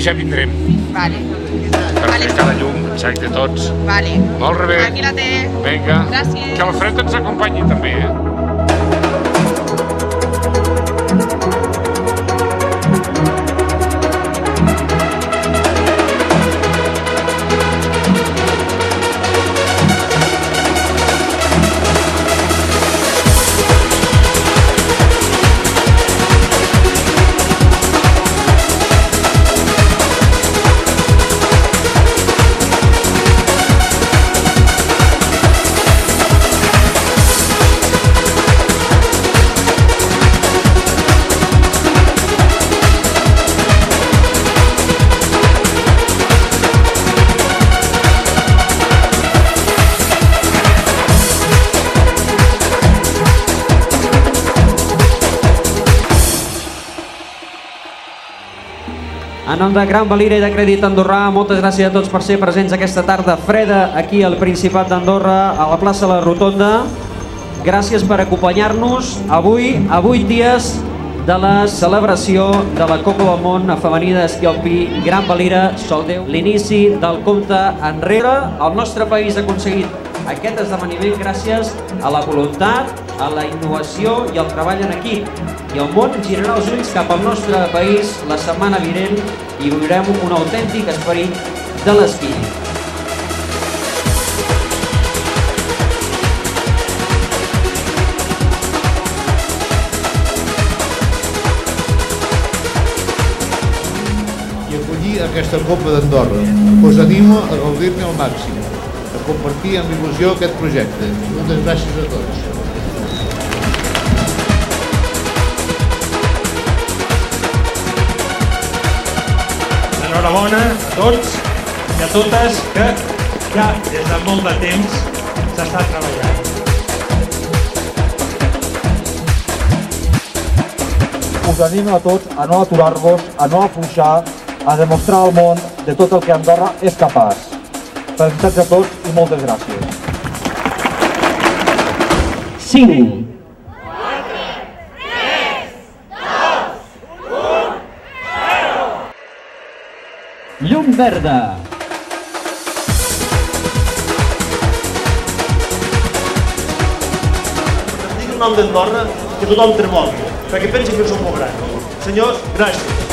ja vindrem. Vale. Per fer cada llum, exacte, tots. Vale. Molt bé. Aquí la té. Vinga. Gràcies. Que el fred ens acompanyi també, En nom de Gran Valira i de Crèdit Andorrà, moltes gràcies a tots per ser presents aquesta tarda freda aquí al Principat d'Andorra, a la plaça La Rotonda. Gràcies per acompanyar-nos avui, a 8 dies de la celebració de la Copa del Món femení d'esquí alpí Gran Valira Soldeu. L'inici del compte enrere. El nostre país ha aconseguit aquest esdeveniment gràcies a la voluntat, a la innovació i al treball en equip. I el món girarà els ulls cap al nostre país la setmana vinent i viurem un autèntic esperit de l'esquí. I acollir aquesta Copa d'Andorra. Us animo a gaudir-ne al màxim, a compartir amb il·lusió aquest projecte. Moltes gràcies a tots. Enhorabona a tots i a totes que ja des de molt de temps s'està treballant. Us animo a tots a no aturar-vos, a no afluixar, a demostrar al món de tot el que Andorra és capaç. Felicitats a tots i moltes gràcies. 5, 4, 3, 2, 1, 0. llum verda. Dic el nom d'Andorra que tothom tremoli, perquè pensa que som molt grans. Senyors, gràcies.